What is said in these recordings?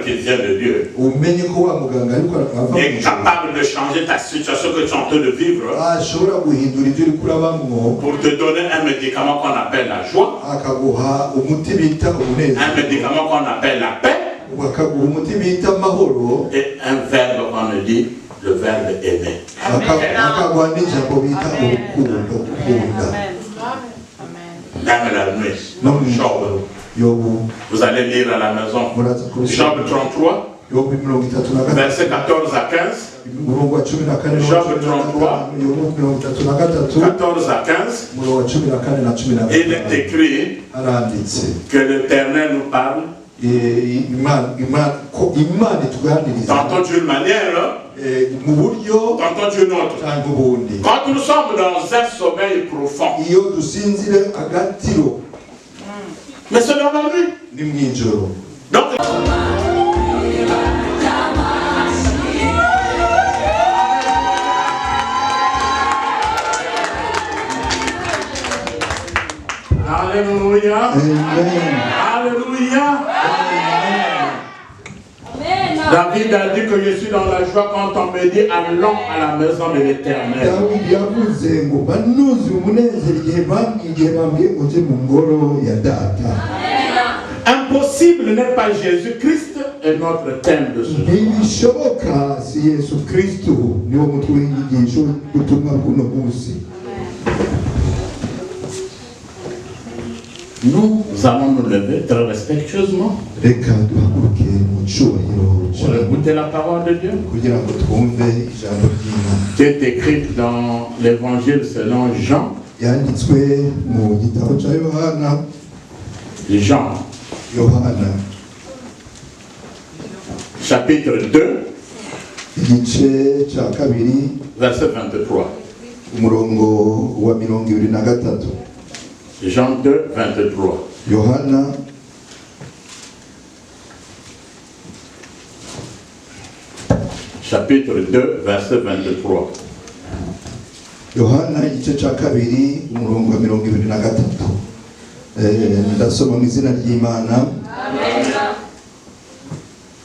qui vient de Dieu est capable de changer ta situation que tu es en train de vivre pour te donner un médicament qu'on appelle la joie, un médicament qu'on appelle la paix et un verbe qu'on dit le verbe aimer. Même la nuit, Job. Vous allez lire à la maison Job 33, versets 14 à 15. Job 33, 14 à 15. Il est écrit que l'Éternel nous parle tantôt d'une manière, tantôt d'une autre. Quand nous sommes dans un sommeil profond, mais c'est dans la nuit. Donc, alléluia. Alléluia. David a dit que je suis dans la joie quand on me dit allons à la maison de l'Éternel. Impossible n'est pas Jésus-Christ est notre thème de ce jour. Nous allons nous lever très respectueusement pour écouter la parole de Dieu qui est écrite dans l'évangile selon Jean. Jean, chapitre 2, verset 23. Jean 2, 23. Yohana chapitre 2, verset 23. Yohana igice cya kabiri umurongo wa 23. Ndasoma mu izina ry'Imana.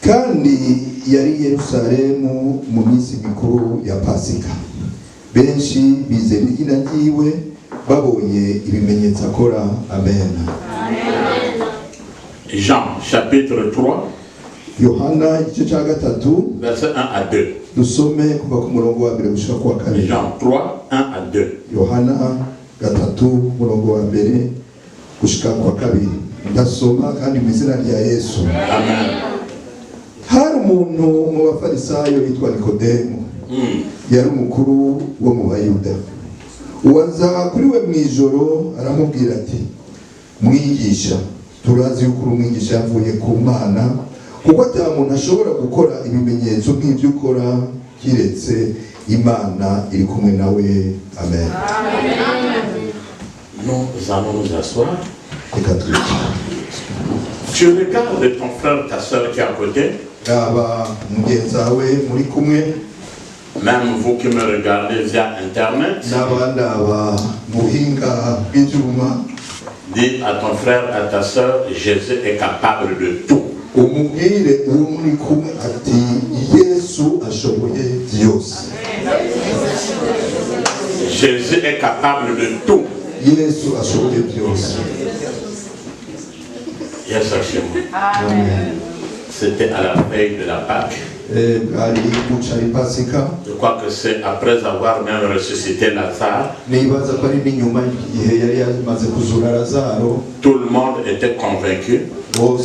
Kandi yari Yerusalemu mu minsi mikuru ya Pasika. Benshi bizera izina ryiwe babonye ibimenyetso akora. Amen. Jean chapitre 3. Yohana igice cya gatatu verset 1 à 2. Dusome kuva ku murongo wa 1 gushika ku wa 4. Jean 3, 1 à 2. Yohana gatatu murongo wa 1 gushika ku wa 2. Ndasoma kandi mu izina rya Yesu. Amen. Hari umuntu mu bafarisayo yitwa Nikodemo. Yari umukuru wo mu Bayuda. Uwaza kuri we mwijoro aramubwira ati, mwigisha, turazi yuko uri umwigisha yavuye ku Mana, kuko ata muntu ashobora gukora ibimenyetso nk'ibyo ukora kiretse Imana iri kumwe nawe. Amen. Nous allons nous asseoir. Tu regardes ton frère, ta soeur qui est à côté. Même vous qui me regardez via Internet. Dis à ton frère, à ta soeur, Jésus est capable de tout. Jésus est capable de tout. Yes, c'était à la veille de la Pâque. Je crois que c'est après avoir même ressuscité Lazare. Tout le monde était convaincu en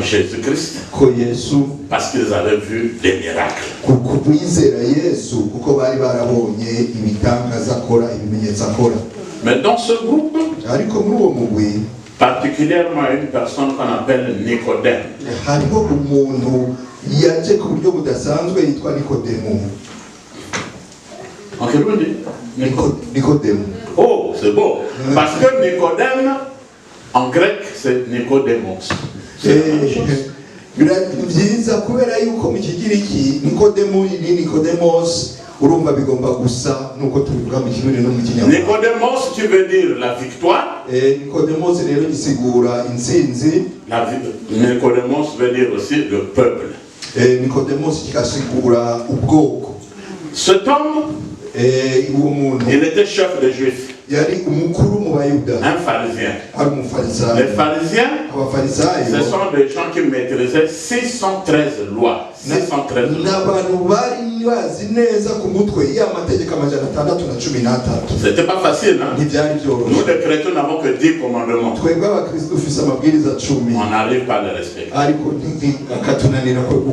Jésus-Christ parce qu'ils avaient vu des miracles. Mais dans ce groupe, particulièrement une personne qu'on appelle Nicodème. En Kéroun dit Nicodème. Oh, c'est beau. Parce que Nicodème, en grec, c'est Nicodémos. urumva bigomba gusa nuko tubivuga mu kirundi no mu kinyarwanda. Nicodemos qui veut dire la victoire. Nicodemos rero gisigura intsinzi. Nicodemos veut dire aussi le peuple. Nicodemos kigasigura ubwoko. Cet homme, il était chef des Juifs. Un pharisien. Les pharisiens, ce sont des gens qui maîtrisaient 613 lois. 613 lois. C'était pas facile, hein? Nous les chrétiens n'avons que 10 commandements. On n'arrive pas à les respecter.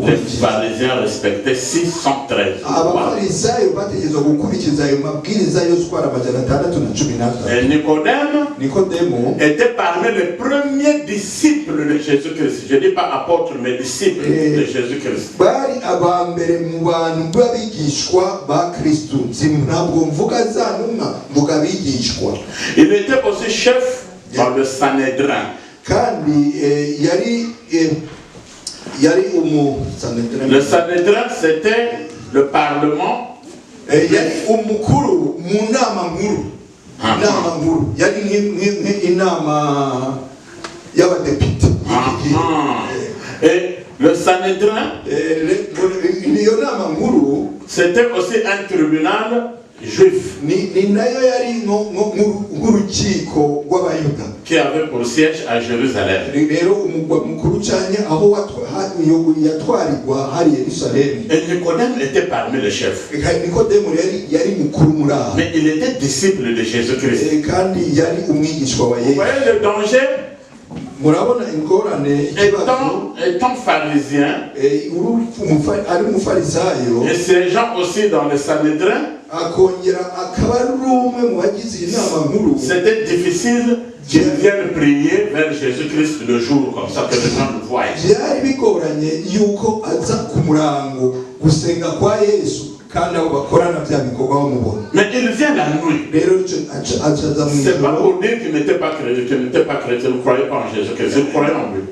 Les pharisiens respectaient 613 lois. Et Nicodème était parmi les premiers disciples de Jésus-Christ. Je ne dis pas apôtres, mais disciples de Jésus-Christ. Il était aussi chef dans le Sanhédrin. Le Sanhédrin, c'était le parlement. Et le Sanhédrin, c'était aussi un tribunal juif qui avait pour siège à Jérusalem. Et Nicodème était parmi les chefs. Mais il était disciple de Jésus-Christ. Vous voyez le danger? Étant pharisien, et siégeant aussi dans le Sanhédrin, c'était difficile qu'ils viennent prier vers Jésus-Christ le jour, comme ça que les gens le voient. Mais il vient la nuit. C'est pas pour dire qu'il n'était pas chrétien, il ne croyait pas en Jésus-Christ, il croyait en lui.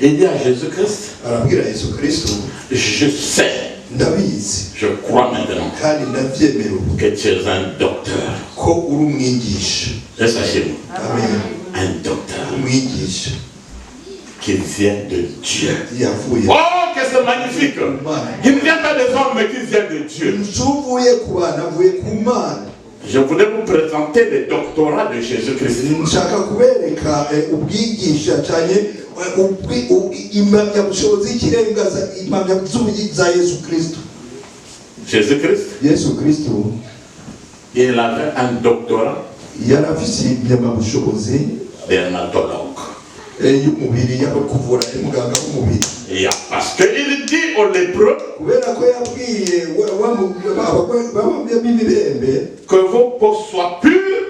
Il dit à Jésus-Christ, je sais, je crois maintenant que tu es un docteur. Et sachez-vous, un docteur qui vient de Dieu. Oh, que c'est magnifique! Il ne vient pas des hommes, mais qui vient de Dieu. Je voulais vous présenter les doctorats de Jésus-Christ. Jésus-Christ, il avait un doctorat dermatologue. Parce qu'il dit aux lépreux que vos peaux soient pures,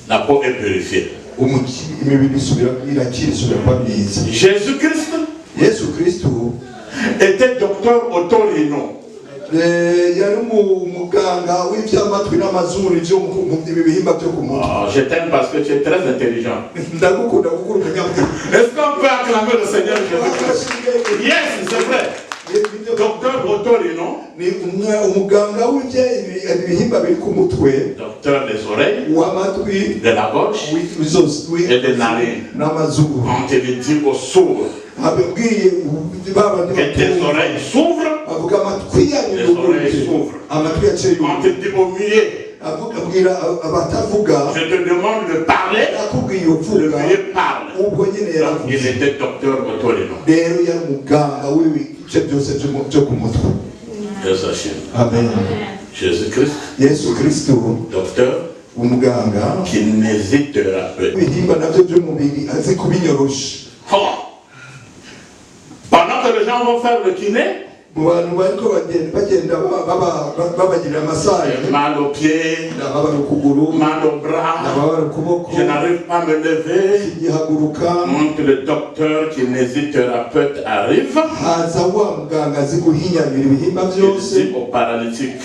la peau est purifiée. Jésus-Christ était docteur otorino. Je t'aime parce que tu es très intelligent. Est-ce qu'on peut acclamer le Seigneur Jésus-Christ? Yes, c'est vrai. Docteur otorino. Docteur des oreilles, de la bouche et des narines. Quand il dit aux sourds que tes oreilles s'ouvrent, les oreilles s'ouvrent. Quand il dit aux muets, je te demande de parler, le muet parle. Donc il était docteur otorino. Amen. Jésus-Christ, docteur, qui n'hésitera pas. Pendant que les gens vont faire le kiné, mal au pied, mal au bras, je n'arrive pas à me lever. Montre le docteur qui n'hésitera pas arrive. Il dit au paralytique,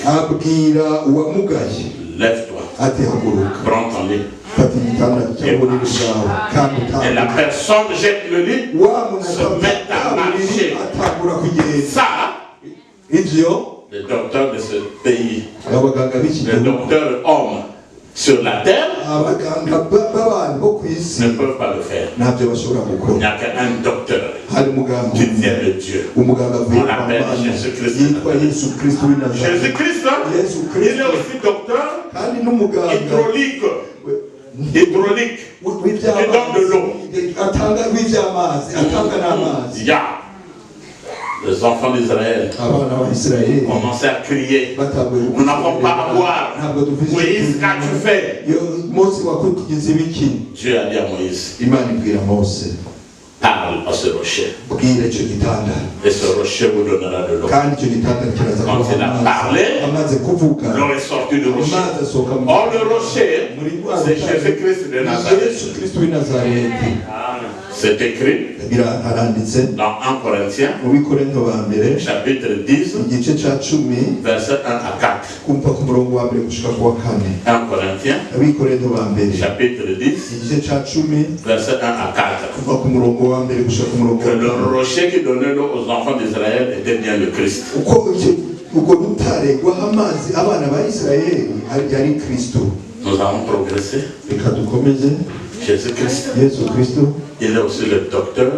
lève-toi, prends ton lit Et la personne jette le lit, se met à marcher. Ça, le docteur de ce pays, le docteur homme sur la terre, ne peuvent pas le faire. Il n'y a qu'un docteur qui vient de Dieu. On l'appelle Jésus-Christ. Jésus-Christ, il est aussi docteur hydraulique. Hydraulique, qui donne de l'eau. Les enfants d'Israël commençaient à crier. Nous n'avons pas à boire. Moïse, qu'as-tu fait? Dieu a dit à Moïse, parle à ce rocher. Et ce rocher vous donnera de l'eau. Quand il a parlé, l'eau est sortie du rocher. Or le rocher, c'est Jésus-Christ de Nazareth. C'est écrit dans 1 Corinthiens, chapitre 10, verset 1 à 4. 1 Corinthiens, chapitre 10, verset 1 à 4. Que le rocher qui donnait l'eau aux enfants d'Israël était bien le Christ. Nous avons progressé. Jésus-Christ, il est aussi le docteur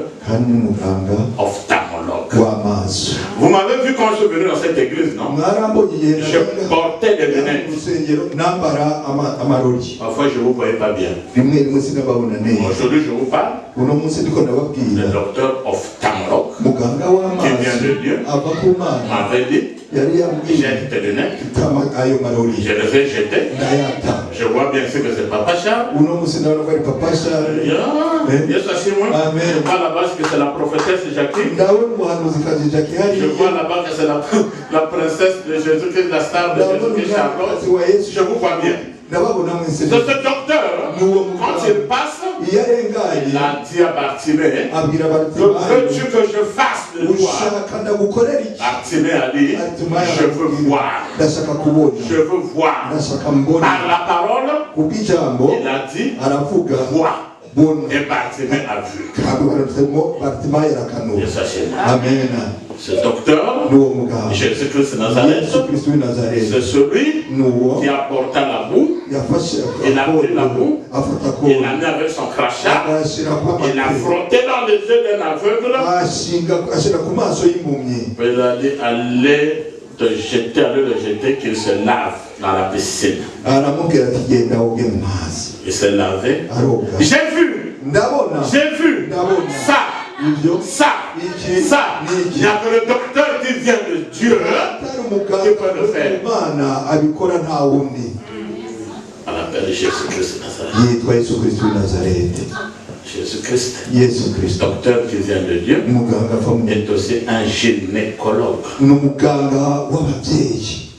ophtalmologue. Vous m'avez vu quand je suis venu dans cette église, non? Je portais des lunettes. Parfois je ne vous voyais pas bien. Aujourd'hui je vous parle. Le docteur ophtalmologue qui vient de Dieu m'avait dit, jette tes lunettes. Je les ai jetées. Je vois bien ce que c'est Papa Charles. Je vois là-bas que c'est la prophétesse Jacqueline. Je vois là-bas que c'est la princesse de Jésus-Christ, la star de Jésus-Christ Charlotte. Je vous vois bien. C'est ce docteur, quand il passe, il a dit à Bartimée, que veux-tu que je fasse de toi? Bartimée a dit, je veux voir. Je veux voir. Par la parole, il a dit, vois. Et Bartimée a vu. Amen. Ce docteur, Jésus-Christ de Nazareth, c'est celui qui apporta la boue. Il a pris la boue, il l'a mis avec son crachat, il l'a frotté dans les yeux d'un aveugle. Il a dit, allez le jeter, qu'il se lave dans la piscine. Il s'est lavé. J'ai vu ça. Ça, il n'y a que le docteur qui vient de Dieu qui peut le faire. On appelle Jésus-Christ de Nazareth. Jésus-Christ, docteur qui vient de Dieu, est aussi un gynécologue.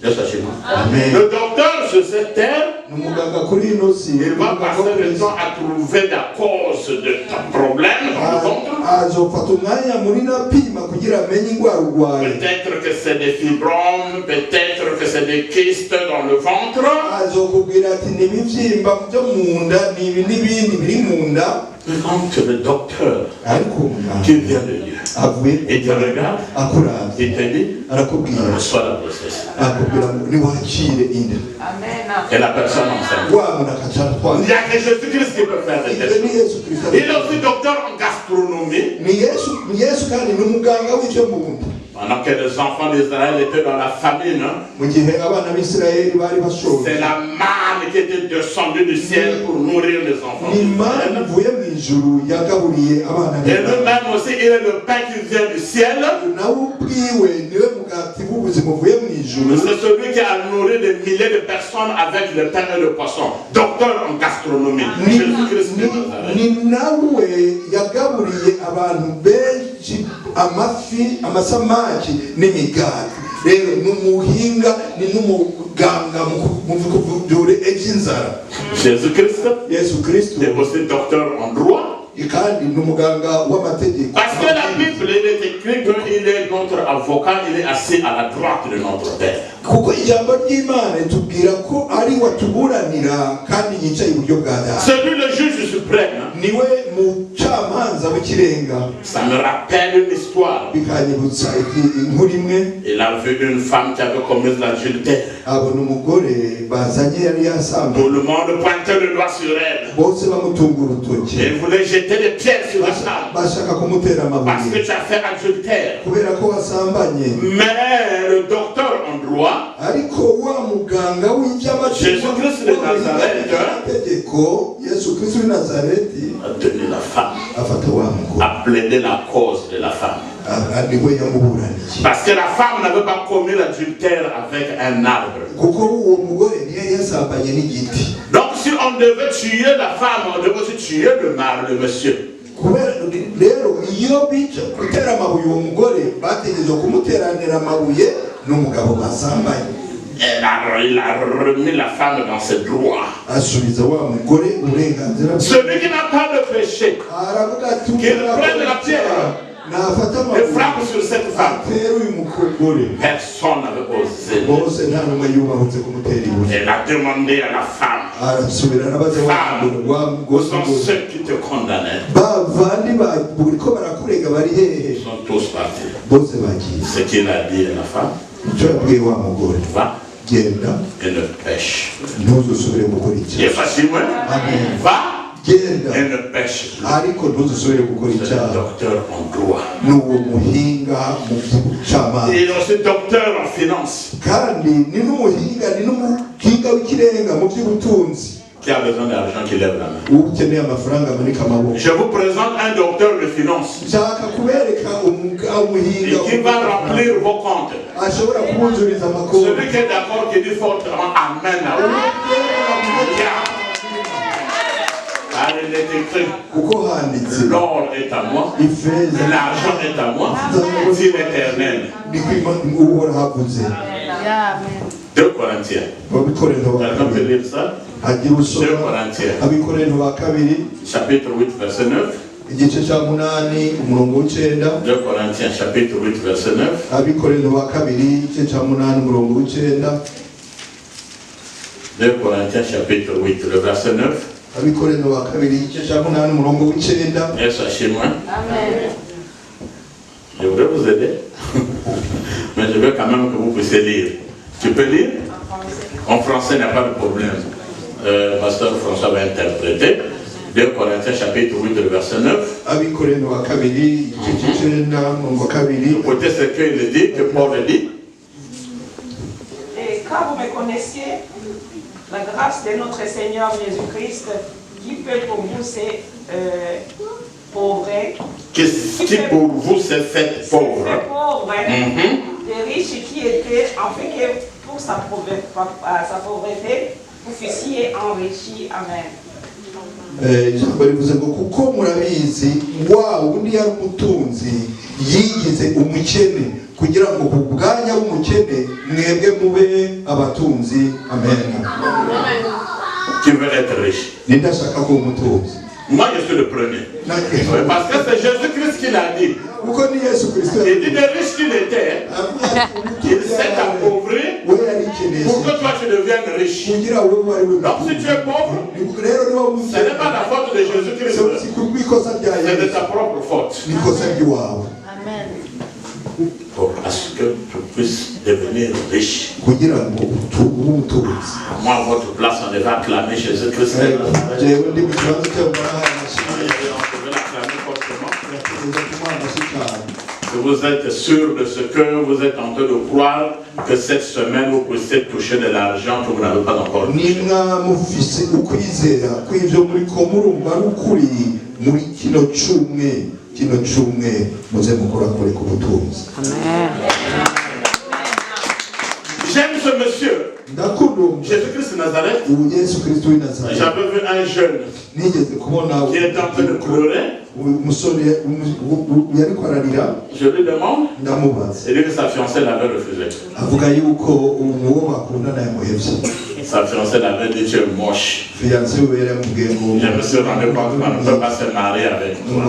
Le docteur sur cette terre, il va passer le temps à trouver la cause de ton problème dans le ventre. Peut-être que c'est des fibromes, peut-être que c'est des kystes dans le ventre. Mais quand le docteur qui vient de Dieu, il te regarde, il te dit, reçois la grossesse. Et la personne enceinte. Il n'y a que Jésus-Christ qui peut faire des tests. Il est aussi docteur en gastronomie. Pendant que les enfants d'Israël étaient dans la famine, c'est la manne qui était descendue du ciel pour nourrir les enfants d'Israël. Et lui-même aussi, il est le pain qui vient du ciel. C'est celui qui a nourri des milliers de personnes avec le pain et le poisson. Docteur en gastronomie. Jésus-Christ de Nazareth. amafi amasamaki n'imigati rero n'umuhinga ni n'umuganga mu kuvura iby'inzara. Jésus-Christ est aussi docteur en droit. Parce que la Bible, il est écrit qu'il est notre avocat, il est assis à la droite de notre Père. C'est lui le juge suprême. Ça me rappelle une histoire. Il a vu une femme qui avait commis l'adultère. Tout le monde pointait le doigt sur elle. Et voulait jeter des pierres sur la femme. Parce que tu as fait adultère. Mais le docteur en droit, Jésus-Christ de Nazareth, a tenu la femme, a plaidé la cause de la femme. Parce que la femme n'avait pas commis l'adultère avec un arbre. Donc si on devait tuer la femme, on devait aussi tuer le mari, le monsieur. Il a remis la femme dans ses droits. Celui qui n'a pas de péché, qu'il prenne la pierre et frappe sur cette femme. Personne n'avait osé. Elle a demandé à la femme, femme, où sont ceux qui te condamnaient? Ils sont tous partis. Ce qu'il a dit à la femme, va et ne pêche. Et facilement, va et ne pêche. C'est le docteur en droit. Il est aussi docteur en finance. Qui a besoin d'argent, qui lève la main. Je vous présente un docteur de finance. Et qui va remplir vos comptes. Celui qui est d'accord, qui dit fortement Amen. Il est écrit, l'or est à moi, l'argent est à moi, c'est l'éternel. 2 Corinthiens. Quelqu'un peut lire ça? 2 Corinthiens. Chapitre 8, verset 9. 2 Corinthiens, chapitre 8, verset 9. 2 Corinthiens, chapitre 8, le verset 9. Et ça chez moi. Je voudrais vous aider. Mais je veux quand même que vous puissiez lire. Tu peux lire? En français, il n'y a pas de problème. Pasteur François va interpréter. 2 Corinthiens chapitre 8, verset 9. Écoutez ce qu'il dit, que Paul dit. Et car vous me connaissiez, la grâce de notre Seigneur Jésus-Christ, qui peut pour vous c'est pauvre. Qui pour vous s'est fait pauvre. Des riches qui étaient, afin que pour sa pauvreté, vous fussiez enrichis. Amen. Ijambo rivuze ngo kuko murabizi wa undi yari umutunzi yigize umukene kugira ngo ku bwanya w'umukene mwebwe mube abatunzi. Amen. Tu veux être riche? Nindashaka ko umutunzi. Moi je suis le premier. Parce que c'est Jésus-Christ qui l'a dit. Il dit des riches qu'il était, qu'il s'est appauvri pour que toi tu deviennes riche. Donc si tu es pauvre, ce n'est pas la faute de Jésus-Christ, c'est de ta propre faute. Amen. Pour que tu puisses devenir riche. Moi, à votre place, on devait acclamer Jésus-Christ. Vous êtes sûr de ce que vous êtes en train de croire, que cette semaine vous puissiez toucher de l'argent que vous n'avez pas encore touché. J'aime ce monsieur. Jésus-Christ de Nazareth. J'avais vu un jeune qui était en train de pleurer. Je lui demande. Il dit que sa fiancée l'avait refusé. Sa fiancée l'avait dit tu es moche. Je me suis rendu compte qu'on ne peut pas se marier avec toi.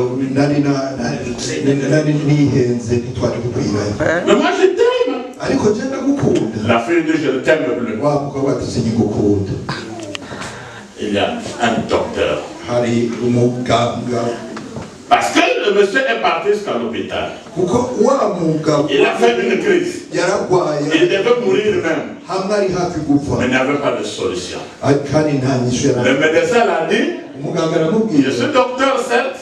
Mais moi je t'aime. La fille dit je ne t'aime plus. Il y a un docteur. Parce que le monsieur est parti jusqu'à l'hôpital. Il a fait une crise. Il devait mourir même. Mais il n'y avait pas de solution. Le médecin l'a dit, je suis docteur certes,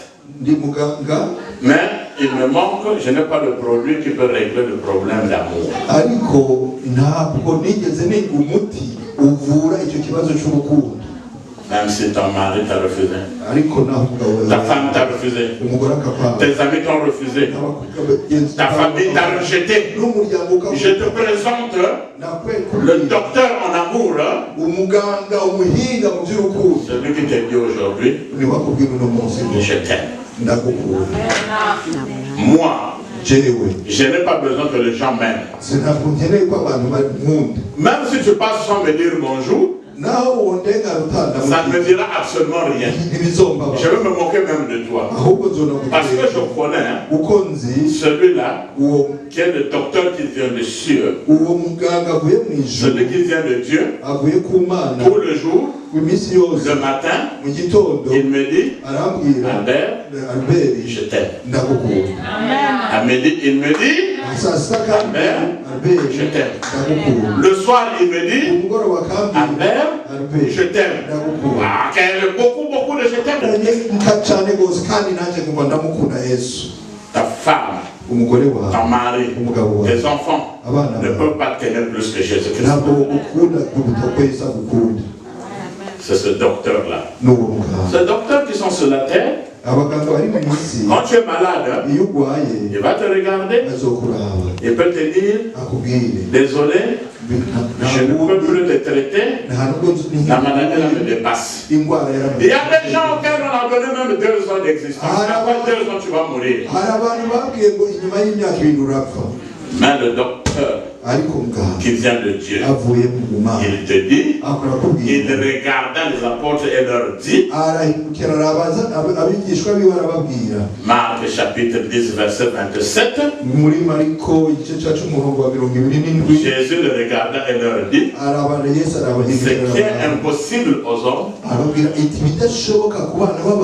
mais il me manque, je n'ai pas le produit qui peut régler le problème d'amour. Même si ton mari t'a refusé, ta femme t'a refusé, tes amis t'ont refusé, ta famille t'a rejeté. Je te présente le docteur en amour, celui qui t'a dit aujourd'hui, je t'aime. Moi, je n'ai pas besoin que les gens m'aiment. Même si tu passes sans me dire bonjour, ça ne me dira absolument rien. Je vais me moquer même de toi. Parce que je connais celui-là qui est le docteur qui vient de cieux, celui qui vient de Dieu, tout le jour, le matin, il me dit, Albert, je t'aime. Il me dit, Albert, je t'aime. Le soir, il me dit, Albert, je t'aime. Beaucoup de je t'aime. Ta femme, ton mari, tes enfants ne peuvent pas t'aimer plus que Jésus-Christ. C'est ce docteur-là. Ce docteur qui sont sur la terre, quand tu es malade, il va te regarder, il peut te dire, désolé, je ne peux plus te traiter, la maladie là me dépasse. Il y a des gens auxquels on a donné même 2 ans d'existence. Après 2 ans, tu vas mourir. Mais le docteur qui vient de Dieu, il te dit, il regarda les apôtres et leur dit, Marc chapitre 10 verset 27, Jésus le regarda et leur dit, ce qui est impossible aux hommes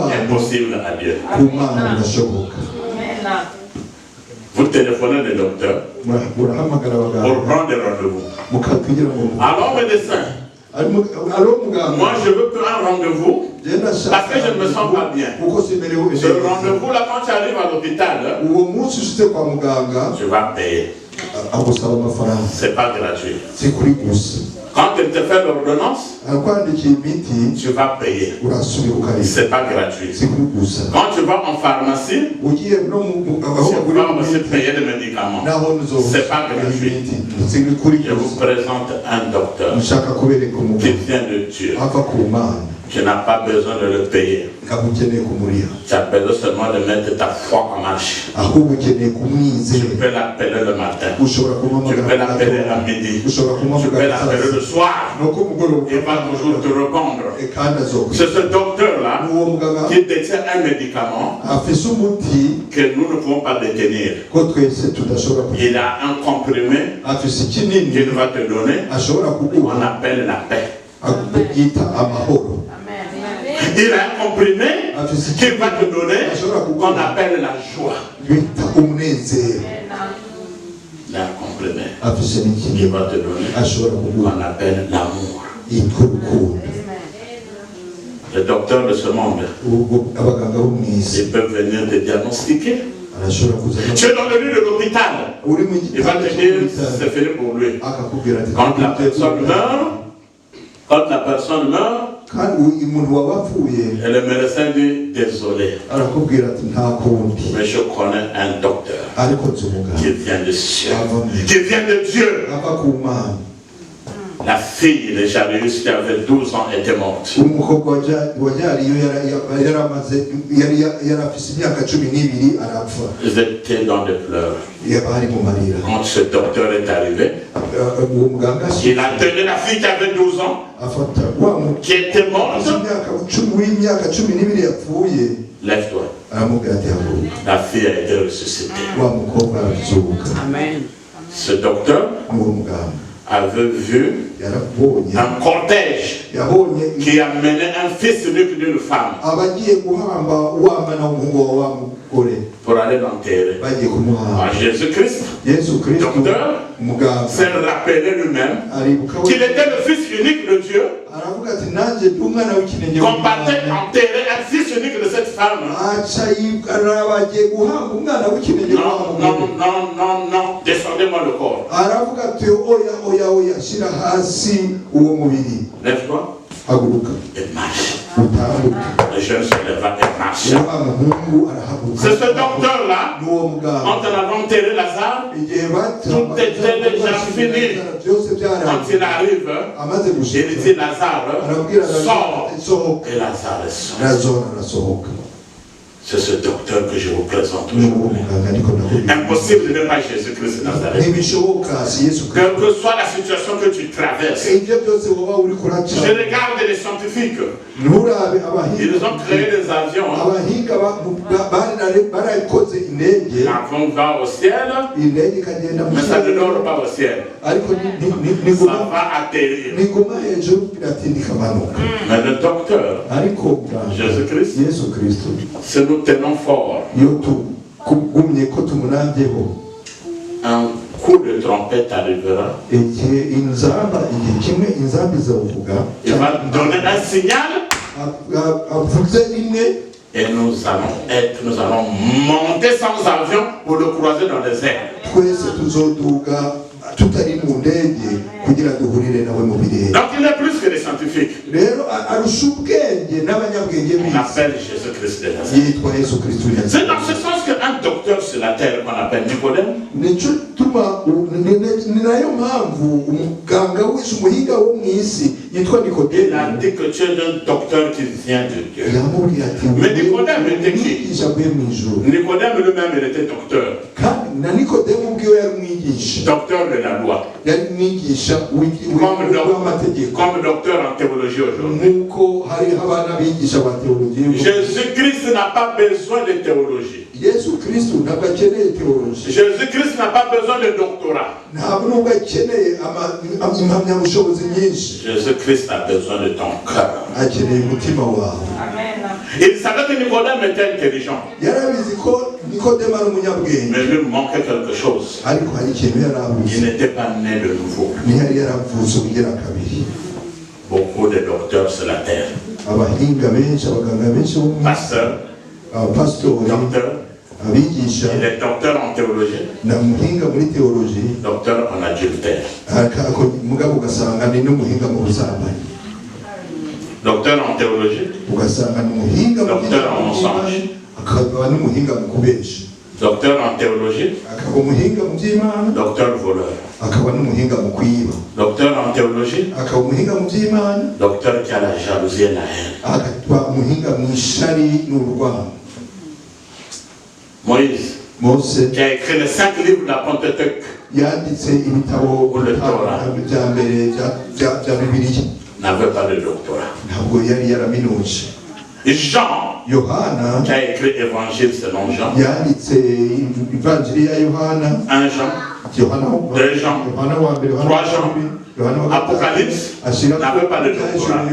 est possible à Dieu. Vous téléphonez le docteur pour prendre des rendez-vous. Alors médecin, moi je veux prendre un rendez-vous parce que je ne me sens pas bien. Ce rendez-vous là, quand tu arrives à l'hôpital, tu vas payer. C'est pas gratuit. Quand tu te fais l'ordonnance, tu vas payer. C'est pas gratuit. Quand tu vas en pharmacie, tu vas aussi payer des médicaments. C'est pas gratuit. Je vous présente un docteur qui vient de Dieu. Tu n'as pas besoin de le payer. Tu as besoin seulement de mettre ta foi en marche. Tu peux l'appeler le matin. Tu peux l'appeler à midi. Tu peux l'appeler le soir. Il va toujours te répondre. C'est ce docteur-là qui détient un médicament que nous ne pouvons pas détenir. Il a un comprimé qu'il va te donner. On appelle la paix. Il a un comprimé qu'il va te donner qu'on appelle la joie. Il a un comprimé qu'il va te donner qu'on appelle l'amour. Le docteur de ce monde, ils peuvent venir te diagnostiquer. Tu es dans le lit de l'hôpital. Il va te dire c'est fini pour lui. Quand la personne meurt, et le médecin dit désolé, mais je connais un docteur qui vient de Dieu. La fille de Jairus qui avait 12 ans était morte. Ils étaient dans des pleurs. Quand ce docteur est arrivé, il a tenu la fille qui avait 12 ans, qui était morte. Lève-toi. La fille a été ressuscitée. Amen. Ce docteur avait vu un cortège qui amenait un fils unique d'une femme pour aller l'enterrer. Jésus-Christ, docteur, s'est rappelé lui-même qu'il était le fils unique de Dieu, qu'on partait enterrer un fils unique de cette femme. Non, descendez-moi le corps. Lève-toi et marche. Le jeune se leva et marcha. C'est ce docteur-là, quand on avait enterré Lazare, tout était déjà fini. Quand il arrive, il dit Lazare, sort. Et Lazare sort. C'est ce docteur que je vous présente aujourd'hui. Impossible de ne pas Jésus-Christ de Nazareth. Quelle que soit la situation que tu traverses, je regarde les scientifiques. Ils ont créé des avions. L'avion va au ciel, mais ça ne dort pas au ciel. Ça va atterrir. Mais le docteur, Jésus-Christ, c'est nous tenons fort. Un coup de trompette arrivera. Il va donner un signal. Et nous allons monter sans avion pour le croiser dans les airs. Donc il est plus que des scientifiques. On appelle Jésus-Christ de Nazareth. C'est dans ce sens qu'un docteur sur la terre qu'on appelle Nicodème, il a dit que tu es un docteur qui vient de Dieu. Mais Nicodème était qui? Nicodème lui-même, il était docteur. Docteur de la loi. Comme docteur en théologie aujourd'hui. Jésus-Christ n'a pas besoin de théologie. Jésus-Christ n'a pas besoin de doctorat. Jésus-Christ a besoin de ton cœur. Amen. Il savait que Nicodème était intelligent. Mais il lui manquait quelque chose. Il n'était pas né de nouveau. Beaucoup de docteurs sur la terre. Pasteur, docteur. Il est docteur en théologie. Docteur en adultère. Docteur en théologie. Docteur en mensonge. Docteur en théologie. Docteur voleur. Docteur en théologie. Docteur qui a la jalousie et la haine. Moïse, qui a écrit les 5 livres de la Pentateuque, ou le Torah, n'avait pas de doctorat. Jean, qui a écrit Évangile selon Jean, 1 Jean, 2 Jean, 3 Jean, Apocalypse, n'avait pas de doctorat.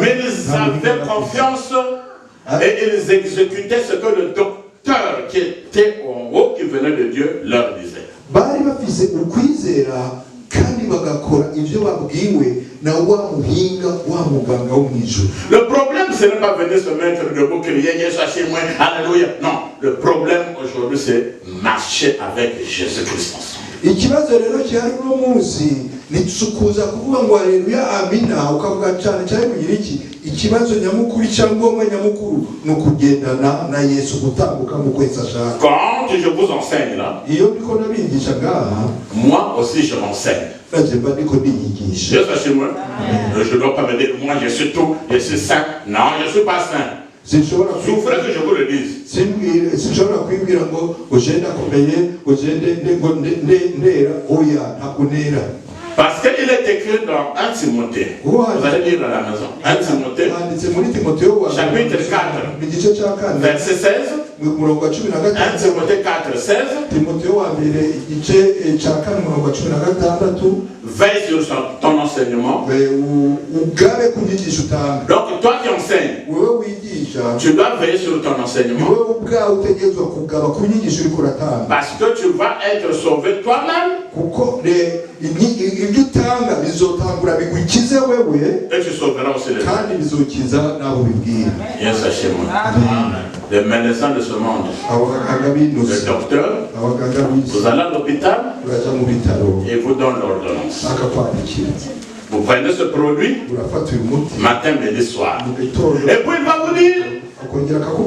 Mais ils avaient confiance et ils exécutaient ce que le docteur qui était en haut, qui venait de Dieu, leur disait. Le problème, ce n'est pas venir se mettre debout, crier, Yeshua, moi, alléluia. Non, le problème aujourd'hui, c'est marcher avec Jésus-Christ ensemble. nitsukuza kuvuga ngo haleluya amina ukavuga cyane cyane kugira iki ikibazo nyamukuru cyangwa nyamukuru no kugendana na Yesu gutambuka mu kwesa shaka. Quand je vous enseigne là, iyo ndiko nabigisha ngaha, moi aussi je m'enseigne. najemba ndiko ndigisha. Dieu soit chez moi. Je ne dois pas me dire moi je suis tout, je suis saint. Non, je ne suis pas saint. Souffrez que je vous le dise. Sinshobora kwibwira ngo ugenda komeye ugende ndera oya ntakunera. Parce qu'il est écrit dans 1 Timothée. Vous allez lire à la maison. 1 Timothée, chapitre 4, verset 16. 1 Timothée 4, 16. Veille sur ton enseignement. Donc toi qui enseignes, tu dois veiller sur ton enseignement. Parce que tu vas être sauvé toi-même. Et tu sauveras aussi les autres. Bien sachez-moi. Les médecins de ce monde, le docteur, vous allez à l'hôpital et vous donne l'ordonnance. Vous prenez ce produit matin, midi, soir. Et puis il va vous dire,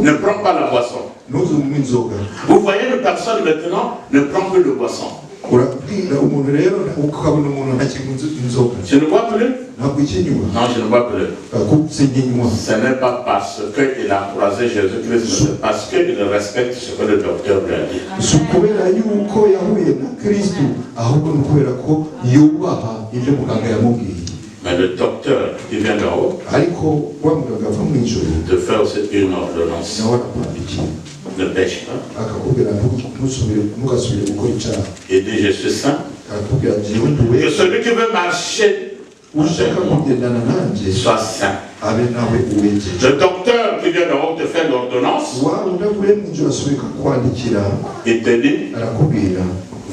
ne prends pas la boisson. Vous voyez une personne maintenant ne prend plus de boisson. Je ne bois plus. Non, je ne bois plus. Ce n'est pas parce qu'il a croisé Jésus-Christ, c'est parce qu'il respecte ce que le docteur lui a dit. Mais le docteur qui vient d'en haut te fait aussi une ordonnance. Ne pêche pas. Et dit je suis saint. Que celui qui veut marcher soit saint. Le docteur qui vient d'en haut te fait l'ordonnance. Il te dit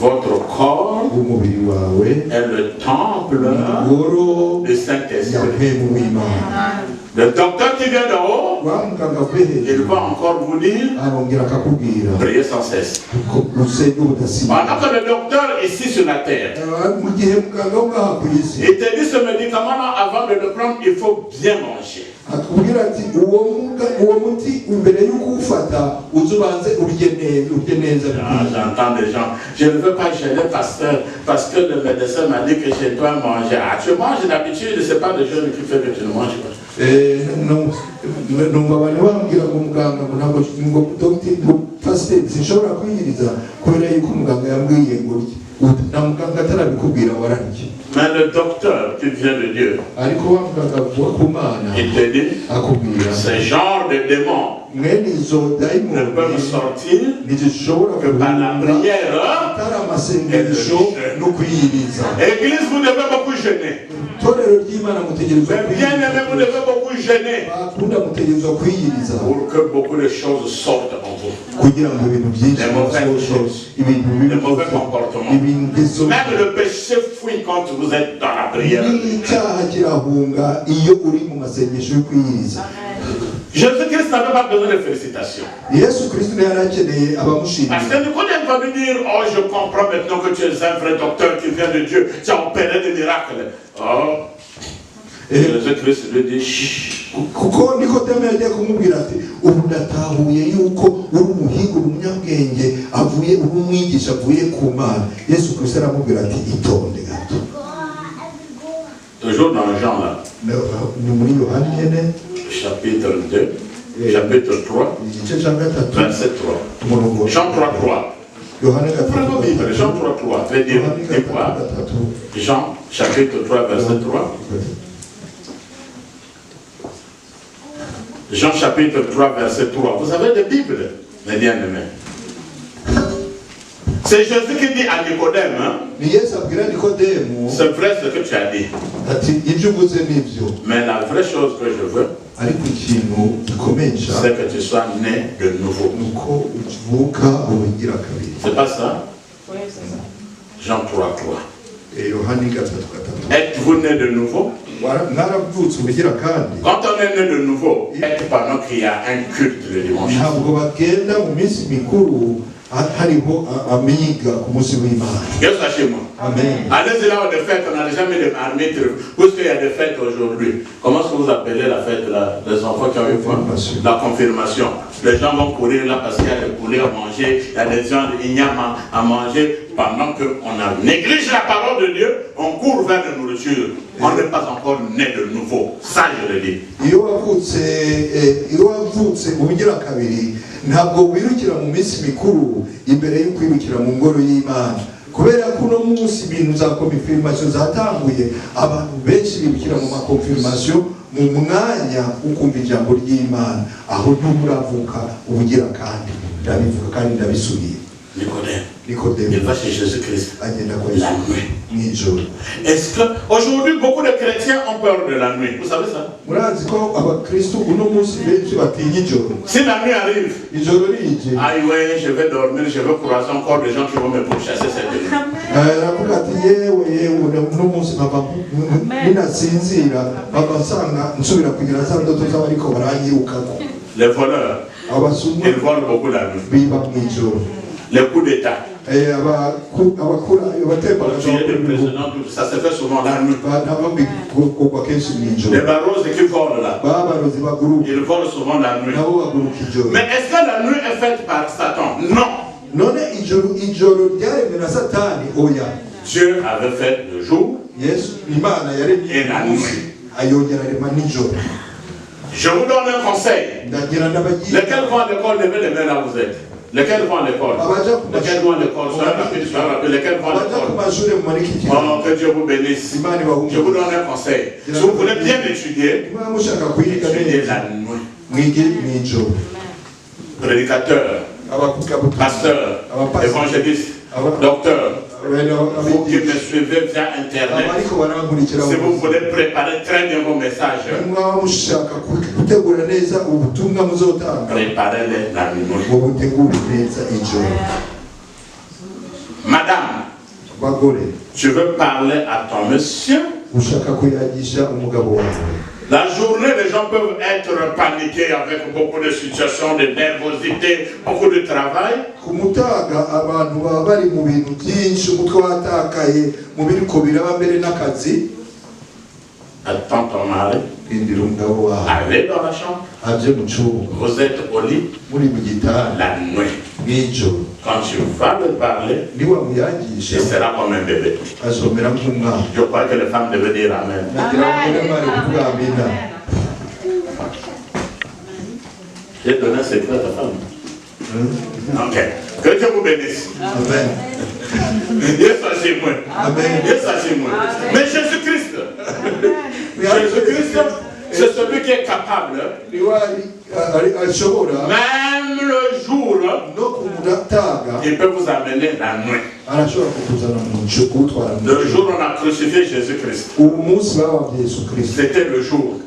votre corps est le temple du Saint-Esprit. Le docteur qui vient d'en haut, il va encore vous dire priez sans cesse. Pendant que le docteur ici sur la terre, il te dit ce médicament-là, avant de le prendre, il faut bien manger. J'entends des gens, je ne veux pas gêner le pasteur parce que le médecin m'a dit que je dois manger. Ah, tu manges d'habitude, ce n'est pas le jeûne qui fait que tu ne manges pas. Mais le docteur qui vient de Dieu, il te dit, ce genre de démons ne peuvent sortir que par la prière et le jeûne. Église, vous devez beaucoup jeûner. Mais bien aimé, vous devez beaucoup jeûner pour que beaucoup de choses sortent en vous. Les mauvaises choses, les mauvais comportements. Même le péché fuit quand vous êtes dans la prière. Jésus-Christ n'avait pas besoin de félicitations. Parce que Nicodème va me dire, oh je comprends maintenant que tu es un vrai docteur qui vient de Dieu, tu as opéré des miracles. Oh, Jésus-Christ lui dit, chut. Kuko Nikodemu yagiye kumubwira ati ubu ndatahuye yuko uri umuhinga umunyabwenge avuye umwigisha avuye ku Mana. Yesu Kristo aramubwira ati itonde gato. Toujours dans Jean là. Muri Yohana nyene chapitre 2 chapitre 3 verset 3. Jean 3:3. Jean 3:3. Veut dire quoi? Jean chapitre 3 verset 3. Jean chapitre 3 verset 3. Vous avez des Bibles, mes bien-aimés. C'est Jésus qui dit à Nicodème, hein? C'est vrai ce que tu as dit. Mais la vraie chose que je veux, c'est que tu sois né de nouveau. C'est pas ça? Oui, c'est ça. Jean 3:3. Êtes-vous né de nouveau? Quand on est né de nouveau, pendant qu'il y a un culte le dimanche. Dieu soit chez moi. Allez-y là où des fêtes, on n'a jamais des arbitres, puisqu'il y a des fêtes aujourd'hui. Comment est-ce que vous appelez la fête là, les enfants qui ont eu quoi? La confirmation. Les gens vont courir là parce qu'il y a des poulets à manger, il y a des gens de igname à manger. Pendant qu'on néglige la parole de Dieu, on court vers la nourriture. On n'est pas encore né de nouveau. Ça, je le dis. Ntabwo wirukira mu minsi mikuru imbere yo kwirukira mu ngoro y'Imana kubera ko no munsi ibintu za confirmation zatanguye abantu benshi bibukira mu ma confirmation mu mwanya ukumva ijambo ry'Imana aho nturavuka ubugira kandi ndabivuga kandi ndabisubiye. Nicodème, il va chez Jésus-Christ la nuit. Est-ce qu'aujourd'hui beaucoup de chrétiens ont peur de la nuit? Vous savez ça? Si la nuit arrive, ah ouais, je vais dormir, je vais croiser encore des gens qui vont me pourchasser cette nuit. Les voleurs, ils volent beaucoup la nuit. Les coups d'État. Le ça se fait souvent la nuit. Les barreaux qui volent là, ils volent souvent la nuit. Mais est-ce que la nuit est faite par Satan? Non. Dieu avait fait le jour et la nuit. Je vous donne un conseil. Lesquels vont à l'école, levez les mains là où vous êtes. Lesquels vont à l'école? Lesquels vont à l'école? Lesquels vont à l'école? Oh, que Dieu vous bénisse. Je vous donne un conseil. Si vous voulez bien étudier, étudiez la nuit. Prédicateur, pasteur, évangéliste, docteur, vous qui me suivez via Internet, si vous voulez préparer très bien vos messages, préparez-les la nuit. Madame, tu veux parler à ton monsieur? La journée, les gens peuvent être paniqués avec beaucoup de situations, de nervosité, beaucoup de travail. Attends ton mari. Allez dans la chambre. Vous êtes au lit la nuit. Quand tu vas le parler, il sera comme un bébé. Je crois que les femmes devaient dire Amen. J'ai donné un secret à ta femme. Ok. Que Dieu vous bénisse. Amen. Mais Jésus-Christ, c'est celui qui est capable, même le jour, il peut vous amener la nuit. Le jour où on a crucifié Jésus-Christ, c'était le jour.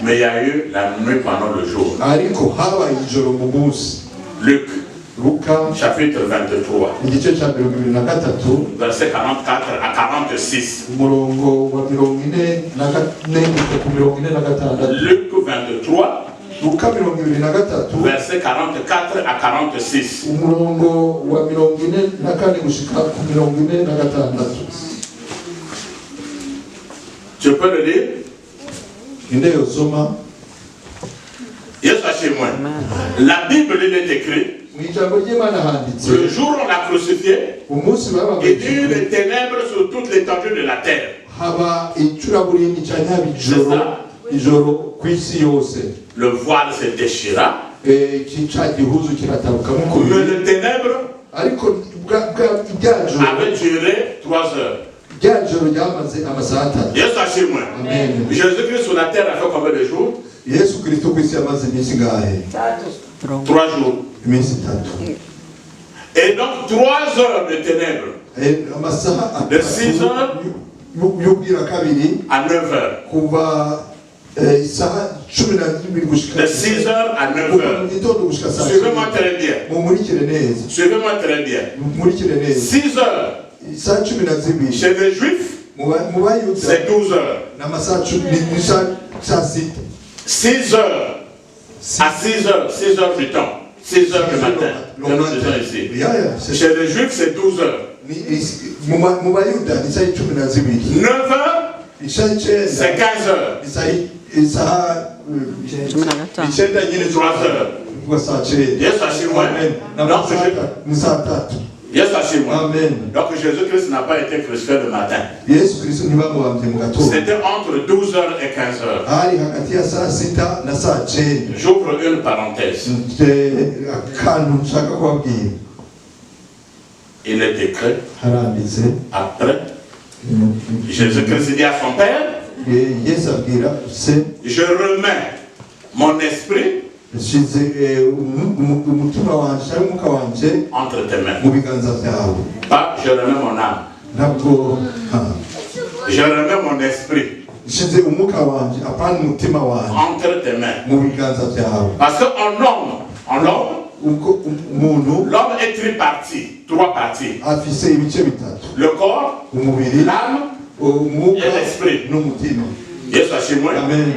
Mais il y a eu la nuit pendant le jour. Luc, chapitre 23, verset 44 à 46. Luc 23, verset 44 à 46. Tu peux le lire? Yes, chez moi. La Bible, il est écrit. Le jour où on l'a crucifié, il dit les ténèbres sur toute l'étendue de la terre. Le voile se déchira. Mais le ténèbre avait duré 3 heures. Yes, chez moi. Jésus-Christ sur la terre a fait combien de jours? 3 jours. Et donc 3 heures de ténèbres. De 6 heures à 9 heures. De 6 heures à 9 heures. Suivez-moi très bien. Suivez-moi très bien. 6 heures. Chez les Juifs, c'est 12 heures. 6 heures à 6 heures, 6 heures du temps. 6 heures du matin. Que nous disons ici. Chez les Juifs, c'est 12 heures. 9 heures, c'est 15 heures. 3 heures. Yes, Amen. Donc Jésus-Christ n'a pas été crucifié le matin. C'était entre 12 heures et 15 heures. J'ouvre une parenthèse. Il est écrit après. Jésus-Christ dit à son Père, je remets mon esprit entre tes mains. Pas je remets mon âme. Je remets mon esprit entre tes mains. Parce qu'en l'homme, l'homme est triparti, 3 parties. Le corps, l'âme et l'esprit. Yes, Amen.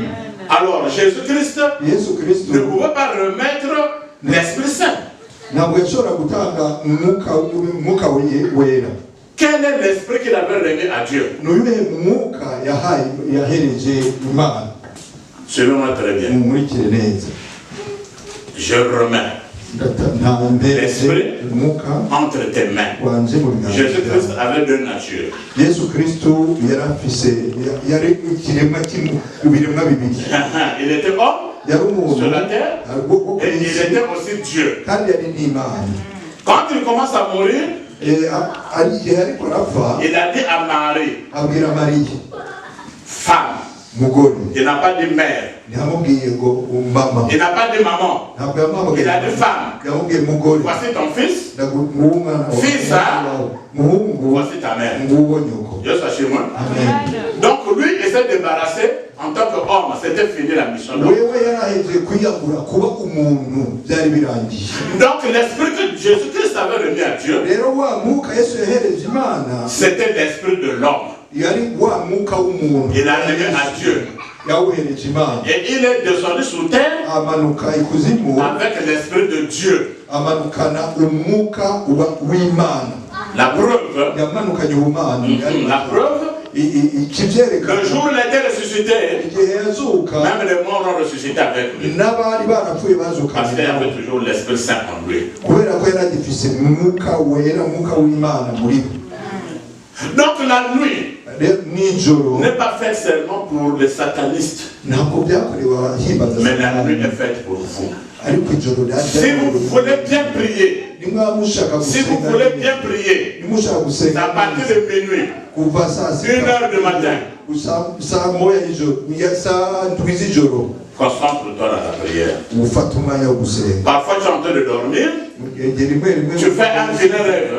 Alors Jésus-Christ ne pouvait pas remettre l'Esprit Saint. Quel est l'esprit qu'il avait remis à Dieu? Suivez-moi très bien. Je remets l'esprit entre tes mains. Jésus-Christ avait 2 natures. Il était homme sur la terre et il était aussi Dieu. Quand il commence à mourir, il a dit à Marie, femme. Il n'a pas dit mère. Il n'a pas dit maman. Il a dit femme. Voici ton fils. Fils, voici ta mère. Dieu soit chez moi. Donc lui, il s'est débarrassé en tant qu'homme. C'était fini la mission. Donc l'esprit que Jésus-Christ avait remis à Dieu, c'était l'esprit de l'homme. Il a remis à Dieu. Et il est descendu sous terre avec l'esprit de Dieu. La preuve, le jour où il a été ressuscité, même les morts ont ressuscité avec lui. Parce qu'il y avait toujours l'Esprit Saint en lui. Donc la nuit n'est pas faite seulement pour les satanistes, mais la nuit est faite pour vous. Si vous voulez bien prier, à partir de minuit, 1 heure du matin, concentre-toi dans la prière. Parfois tu es en train de dormir, tu fais un vilain rêve.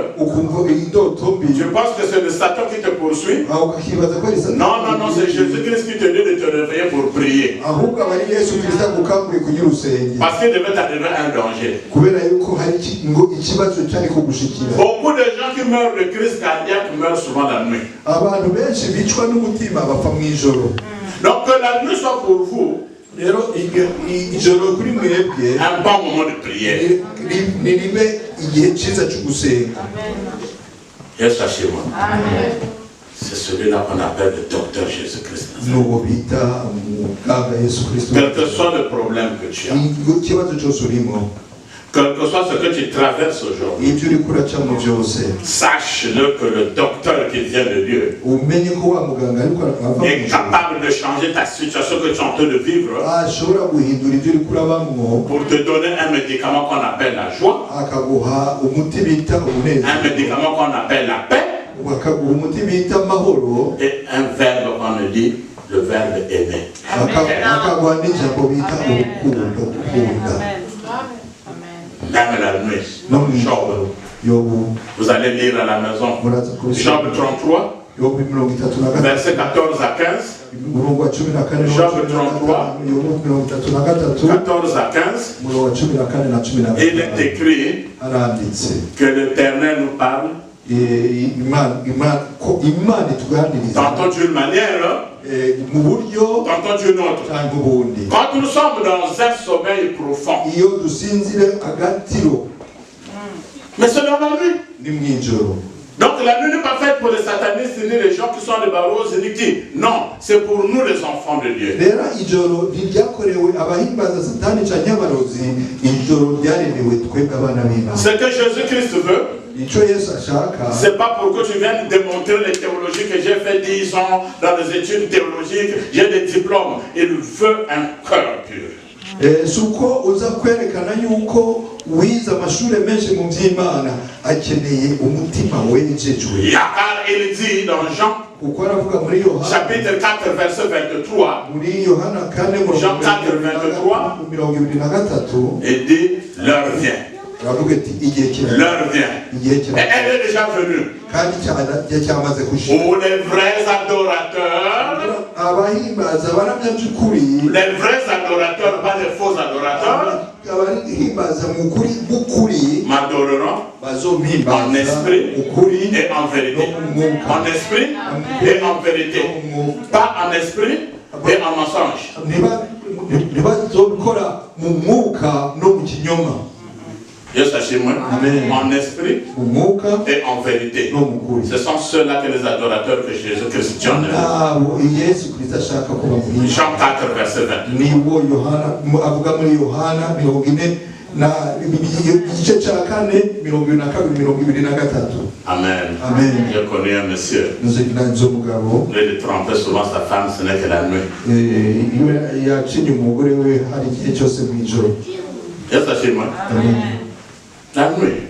Tu penses que c'est le Satan qui te poursuit? Non, c'est Jésus-Christ qui te dit de te réveiller pour prier. Parce qu'il devait t'arriver un danger. Beaucoup de gens qui meurent de crise cardiaque meurent souvent la nuit. Donc que la nuit soit pour vous un bon moment de prière. C'est celui-là qu'on appelle le docteur Jésus-Christ. Quel que soit le problème que tu as, quel que soit ce que tu traverses aujourd'hui, sache-le que le docteur qui vient de Dieu est capable de changer ta situation que tu es en train de vivre pour te donner un médicament qu'on appelle la joie, un médicament qu'on appelle la paix et un verbe qu'on dit le verbe aimer. Même la nuit, Job. Vous allez lire à la maison Job 33, verset 14 à 15. Job 33, 14 à 15. Il est écrit que l'Éternel nous parle tantôt d'une manière, Tantôt Dieu notre. Quand nous sommes dans un sommeil profond. Mais c'est dans la nuit. Donc la nuit n'est pas faite pour les satanistes ni les gens qui sont des barreaux ni qui. Non, c'est pour nous les enfants de Dieu. Ce que Jésus-Christ veut, c'est pas pour que tu viennes démontrer les théologies que j'ai fait 10 ans dans les études théologiques, j'ai des diplômes. Il veut un cœur pur. suko uza kwerekana yuko wiza amashure menshi mu by'Imana akeneye umutima wejejwe. Il dit dans Jean chapitre 4 verset 23, Jean 4 23, il dit l'heure vient. L'heure vient. Et elle est déjà venue. Où les vrais adorateurs, pas les faux adorateurs, m'adoreront en esprit et en vérité. En esprit et en vérité. Pas en esprit et en mensonge. Yes, en esprit et en vérité. Ce sont ceux-là que les adorateurs que Jésus-Christ Jean 4 verset 20. Amen. Je connais un monsieur. Il est trompé souvent sa femme, ce n'est que la nuit. Yes, Amen. La nuit,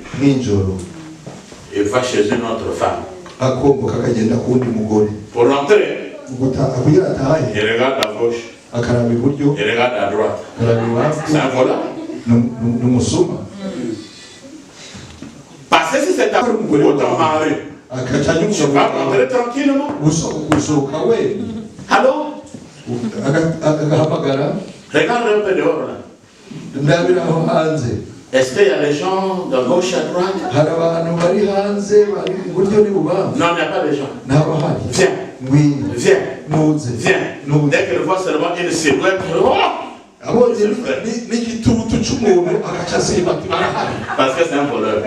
il va chez une autre femme. Pour rentrer, il regarde à gauche, il regarde à droite. C'est un voleur. Parce que si c'est ton mari, tu vas rentrer tranquillement. Allô? Regarde un peu dehors là. Est-ce qu'il y a les gens de gauche à droite? Non, il n'y a pas de gens. Viens. Viens. Dès qu'il voit seulement une silhouette, parce que c'est un voleur.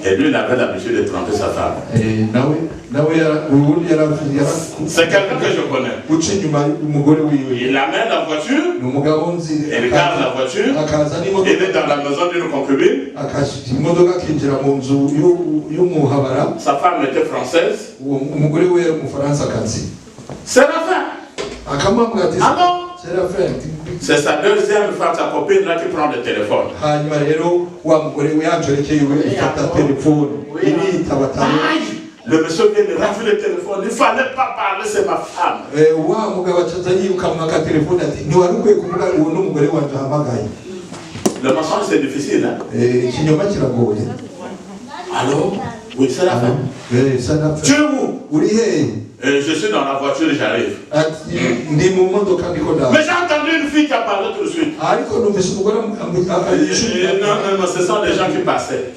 Et lui, il avait l'habitude de tromper sa femme. C'est quelqu'un que je connais. Il amène la voiture, il garde la voiture, il est dans la maison d'une concubine. Sa femme était française. C'est la fin. Ah bon? C'est sa deuxième femme, sa copine là qui prend le téléphone. Le monsieur vient de rafler le téléphone. Il ne fallait pas parler, c'est ma femme. Le mensonge c'est difficile, hein? Allô? Oui, c'est la femme. Tu es où? Je suis dans la voiture et j'arrive. Mais j'ai entendu une fille qui a parlé tout de suite. Non, ce sont des gens qui passaient.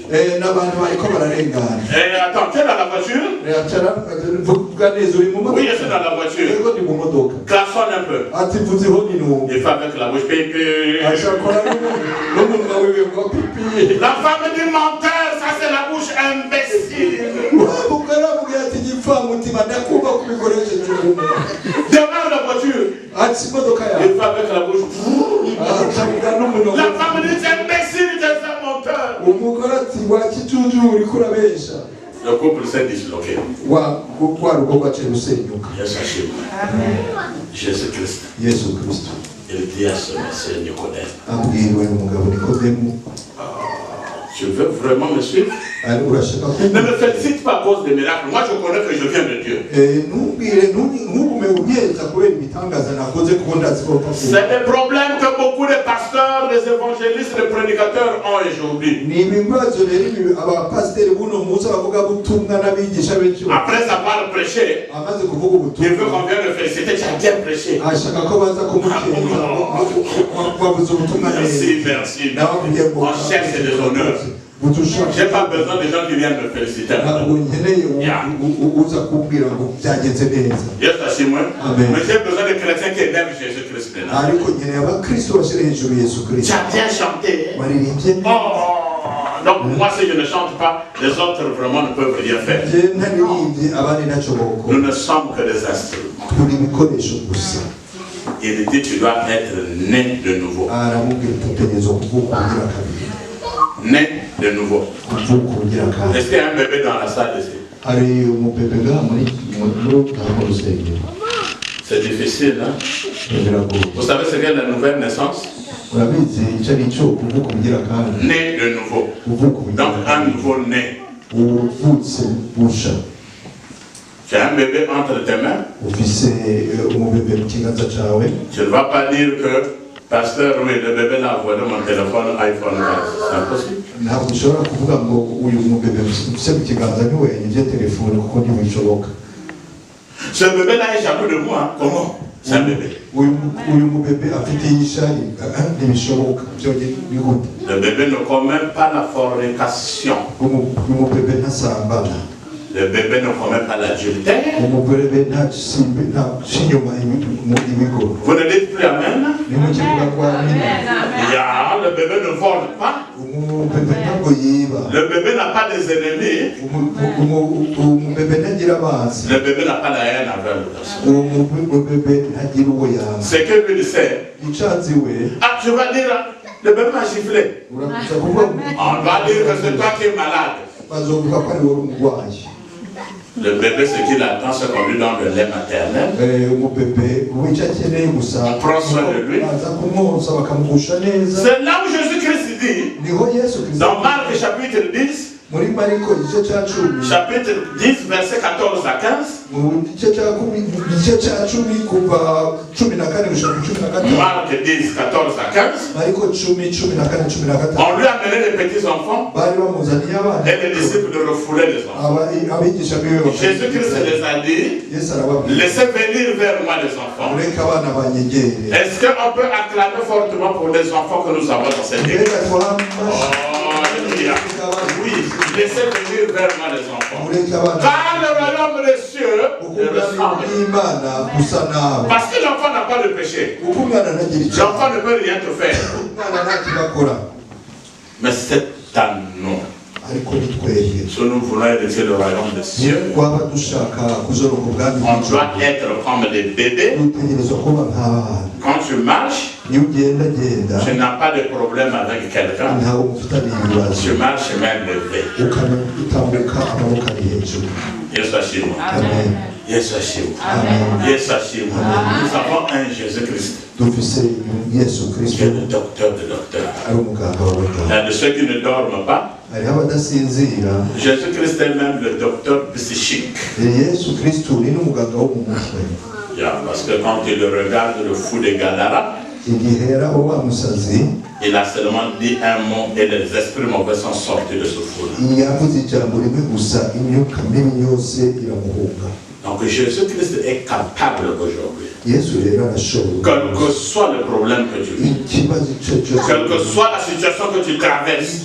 Attends, tu es dans la voiture? Oui, je suis dans la voiture. Klaxonne un peu. Il fait avec la bouche pipi. La femme dit menteur, ça c'est la bouche imbécile. Devant la voiture, il fait avec la bouche. La femme dit c'est imbécile, c'est un menteur. Le couple s'est disloqué. Jésus-Christ. Il dit à ce monsieur Nicodème, tu veux vraiment me suivre? Ne me félicite pas à cause des miracles. Moi je connais que je viens de Dieu. C'est le problème que beaucoup de pasteurs, des évangélistes, des prédicateurs ont aujourd'hui. Après avoir prêché, il veut qu'on vienne le féliciter. Tu as bien prêché. Merci. On cherche des honneurs. J'ai pas besoin de gens qui viennent me féliciter. Mais j'ai besoin de chrétiens qui aiment Jésus-Christ. Tu as bien chanté. Donc moi si je ne chante pas, les autres vraiment ne peuvent rien faire. Nous ne sommes que des instruments. Il dit tu dois être né de nouveau. Né de nouveau. Est-ce qu'il y a un bébé dans la salle ici? C'est difficile, hein? Vous savez ce qu'est la nouvelle naissance? Né de nouveau. Donc un nouveau né. Tu as un bébé entre tes mains. Tu ne vas pas dire que pasteur, oui, le bébé l'a envoyé mon téléphone iPhone 15. C'est impossible. Ce bébé-là est jaloux de moi. Comment? C'est un bébé. Le bébé ne commet pas la fornication. Le bébé ne commet pas l'adultère. Vous ne dites plus Amen? Le bébé ne vole pas. Le bébé n'a pas des ennemis. Le bébé n'a pas la haine avec le. C'est que lui sait. Ah, je vais dire, le bébé m'a giflé. On va dire que c'est toi qui es malade. Le bébé, ce qu'il attend, c'est qu'on lui donne le lait maternel. On prend soin de lui. C'est là où Jésus-Christ dit, dans Marc chapitre 10, chapitre 10, verset 14 à 15. Marc 10, 14 à 15. On lui a amené les petits enfants et les disciples de refouler les enfants. Jésus-Christ les a dit, laissez venir vers moi les enfants. Est-ce qu'on peut acclamer fortement pour les enfants que nous avons dans cette église? Oui, laissez venir vers moi les enfants. Car le royaume des cieux est ressemble. Parce que l'enfant n'a pas de péché. L'enfant ne peut rien te faire. Mais c'est à nous. Si nous voulons hériter le royaume des cieux, on doit être comme des bébés. Quand tu marches, tu n'as pas de problème avec quelqu'un. Tu marches même levé. Yes, Hashim. Yes, Hashim. Yes, Hashim. Nous avons un Jésus-Christ. Qui est le docteur de docteurs. Il y a de ceux qui ne dorment pas. Jésus-Christ est même le docteur psychique. Parce que quand il regarde le fou de Gadara, il a seulement dit un mot et les esprits mauvais sont sortis de ce fou-là. Donc Jésus-Christ est capable aujourd'hui. Quel que soit le problème que tu vis, quelle que soit la situation que tu traverses,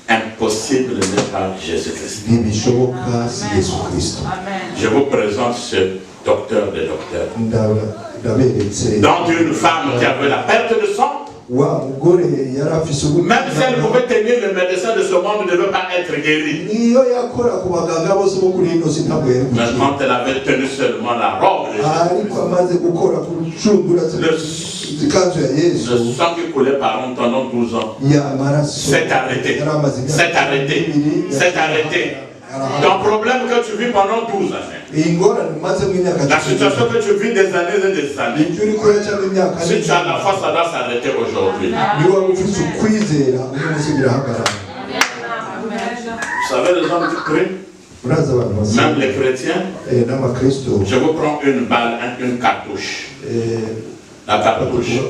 impossible n'est pas Jésus-Christ. Je vous présente ce docteur des docteurs. Dans une femme qui avait la perte de sang, même si elle pouvait tenir le médecin de ce monde, ne devait pas être guérie. Mais quand elle avait tenu seulement la robe de Jésus, le sang qui coulait pendant 12 ans s'est arrêté. S'est arrêté. S'est arrêté. Ton problème que tu vis pendant 12 années, la situation que tu vis des années et des années, si tu as la foi, ça doit s'arrêter aujourd'hui. Vous savez les hommes qui crient, même les chrétiens, je vous prends une balle, une cartouche. La cartouche.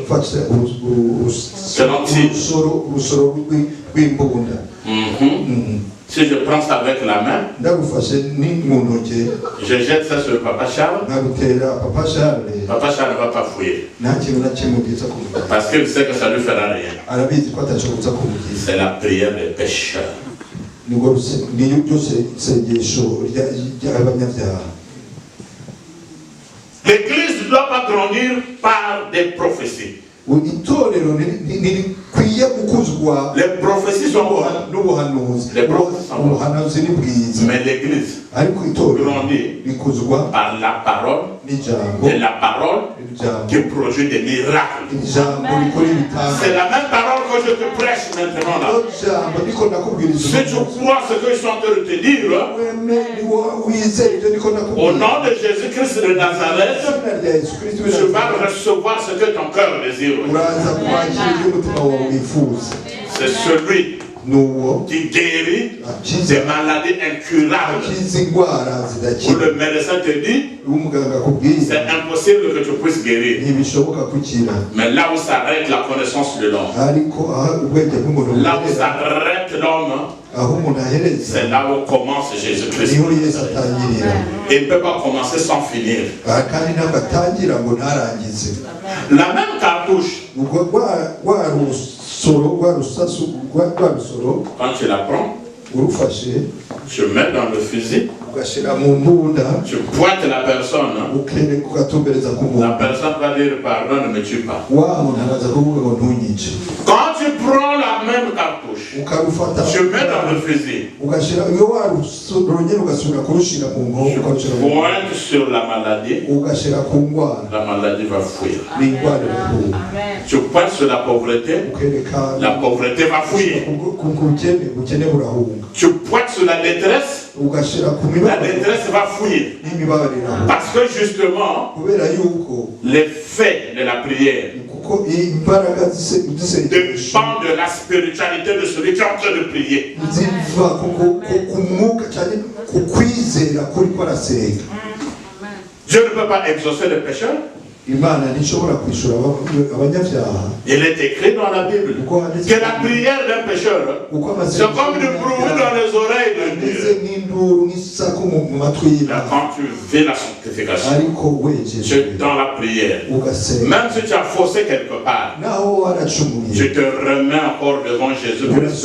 C'est l'anti. Si je prends ça avec la main, je jette ça sur Papa Charles. Papa Charles ne va pas fouiller. Parce qu'il sait que ça ne lui fera rien. C'est la prière des pécheurs. L'église ne doit pas grandir par des prophéties. Les prophéties sont bonnes. Mais l'église grandit par la parole, et la parole qui produit des miracles. C'est la même parole que je te prêche maintenant là. Si tu crois ce que je suis en train de te dire, au nom de Jésus-Christ de Nazareth, tu vas recevoir ce que ton cœur désire. C'est celui qui guérit des maladies incurables. Où le médecin te dit, c'est impossible que tu puisses guérir. Mais là où s'arrête la connaissance de l'homme, là où s'arrête l'homme, c'est là où commence Jésus-Christ. Il ne peut pas commencer sans finir. La même cartouche, quand tu la prends, tu mets dans le fusil, tu pointes la personne. La personne va dire pardon, ne me tue pas. Quand tu prends la même cartouche, tu mets dans le fusil, tu pointes sur la maladie va fuir. Tu pointes sur la pauvreté va fuir. Tu pointes sur la détresse va fuir. Parce que justement, l'effet de la prière dépend de la spiritualité de celui qui est en train de prier. Dieu ne peut pas exaucer les pécheurs. Il est écrit dans la Bible que la prière d'un pécheur, c'est comme du bruit dans les oreilles de Dieu. Quand tu fais la sanctification, tu es dans la prière. Même si tu as faussé quelque part, tu te remets encore devant Jésus-Christ.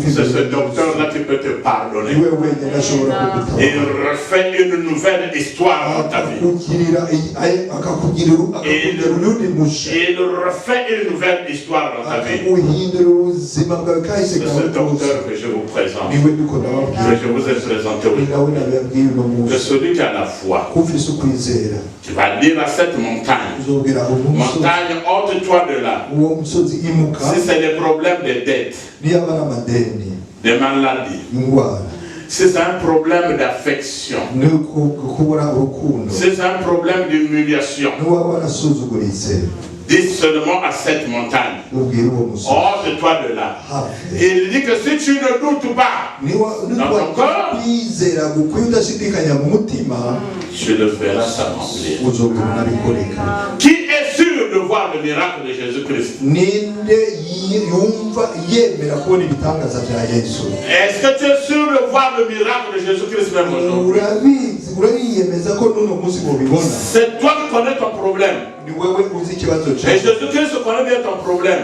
C'est ce docteur-là qui peut te pardonner. Et il refait une nouvelle histoire dans ta vie. Et il refait une nouvelle histoire dans ta vie. C'est ce docteur que je vous présente. Que je vous ai présenté aujourd'hui. Que celui qui a la foi, tu vas dire à cette montagne, montagne, ôte-toi de là. Si c'est des problèmes de dette, des maladies, si c'est un problème d'affection, si c'est un problème d'humiliation, dis seulement à cette montagne, ôte-toi de là. Et il dit que si tu ne doutes pas dans ton corps, tu le verras s'accomplir. Qui est sûr de voir le miracle de Jésus-Christ? Est-ce que tu es sûr de voir le miracle de Jésus-Christ même aujourd'hui? C'est toi qui connais ton problème. Et Jésus-Christ connaît bien ton problème.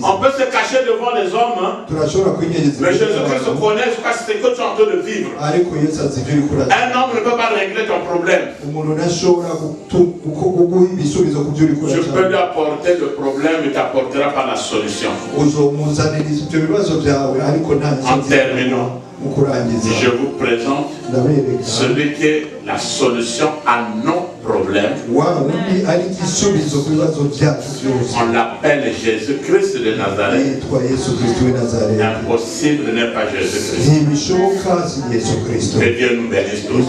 On peut se cacher devant les hommes, mais Jésus-Christ connaît ce que tu es en train de vivre. Un homme ne peut pas régler ton problème. Tu peux lui apporter le problème, il t'apportera pas la solution. En terminant, je vous présente celui qui est la solution à nos problèmes. On l'appelle Jésus-Christ de Nazareth. Impossible n'est pas Jésus-Christ. Que Dieu nous bénisse tous.